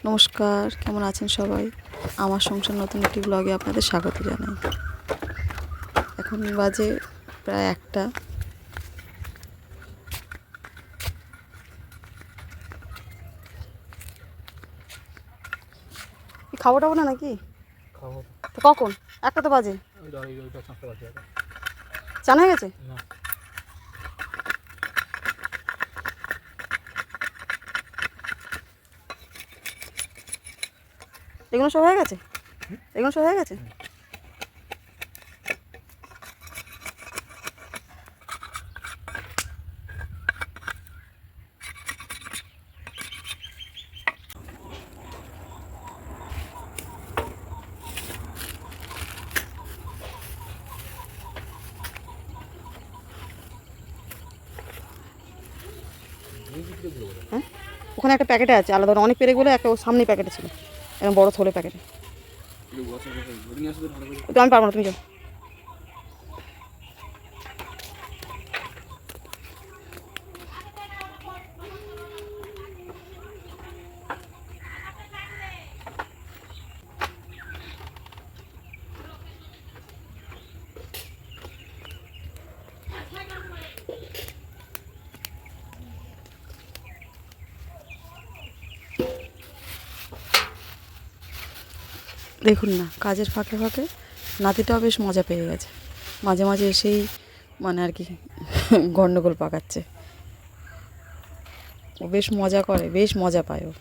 নমস্কার, কেমন আছেন সবাই? আমার সংসার নতুন একটি ব্লগে আপনাদের স্বাগত জানাই। এখন বাজে প্রায় 1টা। খাবো না নাকি? তো কখন? 1টা তো বাজে। চান হয়ে গেছে? এগুলো সব হয়ে গেছে? হ্যাঁ, ওখানে একটা প্যাকেটে আছে আলাদা, অনেক পেরে গুলো একটা সামনে প্যাকেটে ছিল, এরকম বড় থলে প্যাকেটে। তো আমি পারবো না, তুমি যাও। দেখুন না, কাজের ফাঁকে ফাঁকে নাতিটাও বেশ মজা পেয়ে গেছে, মাঝে মাঝে এসেই মানে আর কি গণ্ডগোল পাকাচ্ছে। ও বেশ মজা করে, বেশ মজা পায় ও।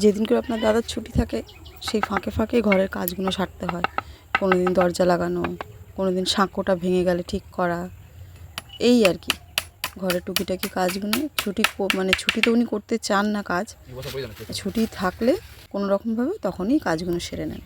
যেদিন করে আপনার দাদার ছুটি থাকে সেই ফাঁকে ফাঁকে ঘরের কাজগুলো সারতে হয়। কোনো দিন দরজা লাগানো, কোনো দিন সাঁকোটা ভেঙে গেলে ঠিক করা, এই আর কি ঘরের টুকিটাকি কাজগুলো। ছুটি তো উনি করতে চান না কাজ, ছুটি থাকলে কোনো রকমভাবে তখনই কাজগুলো সেরে নেন।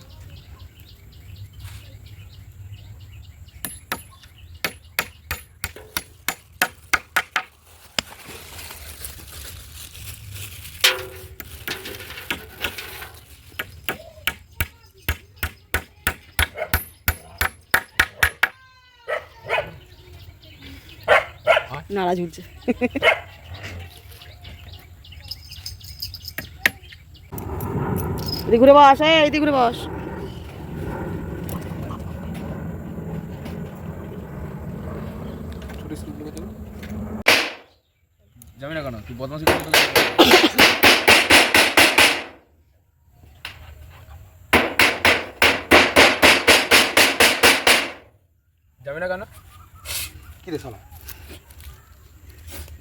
নাড়া ঝুলছে। এদিকে ঘুরে বস, এদিকে ঘুরে বস। যাবি না কেন? তুই বদমাশি করতে যাবি না কেন? কি রে শালা?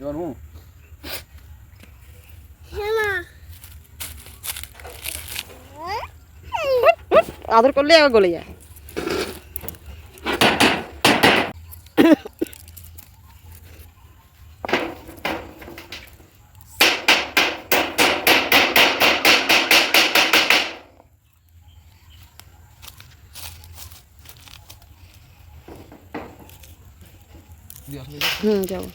এবার আদর করলে আবার গলে যায়। যাবো।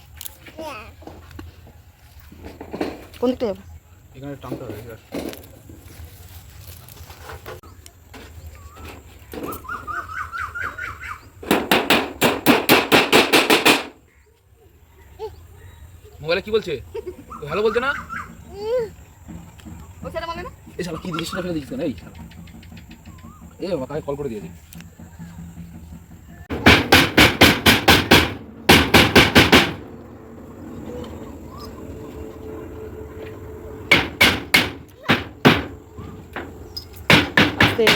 কোন দিকটা যাবো? এখানে টানতে হবে। মোবাইলে কি বলছে? ভালো বলছে না? ওই ছেলে বলে না? এই শালা কি দিছিস না ফেলে দিছিস না? এই শালা এই বাবা কাকে কল করে দিয়েছি। আস্তে।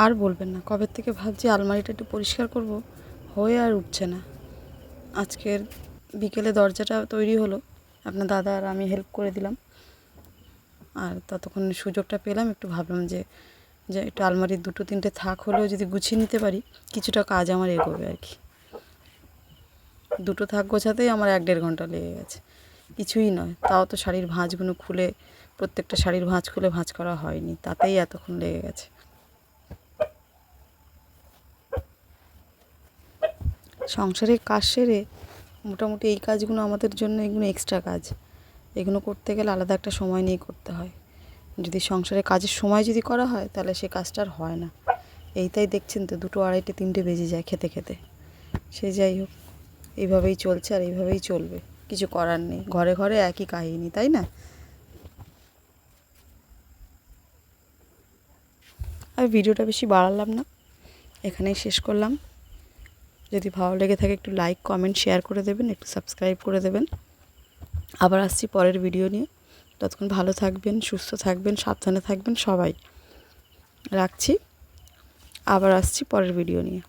আর বলবেন না, কবে থেকে ভাবছি আলমারিটা একটু পরিষ্কার করব, হয়ে আর উঠছে না। আজকের বিকেলে দরজাটা তৈরি হলো, আপনার দাদা আর আমি হেল্প করে দিলাম। আর ততক্ষণ সুযোগটা পেলাম, একটু ভাবলাম যে যে একটু আলমারির 2-3টে থাক হলেও যদি গুছিয়ে নিতে পারি, কিছুটা কাজ আমার এগোবে আর কি। 2টো থাক গোছাতেই আমার 1-1.5 ঘন্টা লেগে গেছে, কিছুই নয়। তাও তো শাড়ির ভাঁজগুলো খুলে, প্রত্যেকটা শাড়ির ভাঁজ খুলে ভাঁজ করা হয়নি, তাতেই এতক্ষণ লেগে গেছে। সংসারের কাজ সেরে মোটামুটি এই কাজগুলো আমাদের জন্য, এগুলো এক্সট্রা কাজ। এগুলো করতে গেলে আলাদা একটা সময় নিয়ে করতে হয়। যদি সংসারের কাজের সময় যদি করা হয়, তাহলে সে কাজটা আর হয় না। এইটাই দেখছেন তো, 2টো, 2:30, 3টে বেজে যায় খেতে খেতে। সে যাই হোক, এইভাবেই চলছে আর এইভাবেই চলবে, কিছু করার নেই। ঘরে ঘরে একই কাহিনী, তাই না? আর ভিডিওটা বেশি বাড়ালাম না, এখানেই শেষ করলাম। যদি ভালো লেগে থাকে একটু লাইক, কমেন্ট, শেয়ার করে দেবেন, একটু সাবস্ক্রাইব করে দেবেন। আবার আসছি পরের ভিডিও নিয়ে। ততক্ষণ ভালো থাকবেন, সুস্থ থাকবেন, সাবধানে থাকবেন সবাই। রাখছি, আবার আসছি পরের ভিডিও নিয়ে।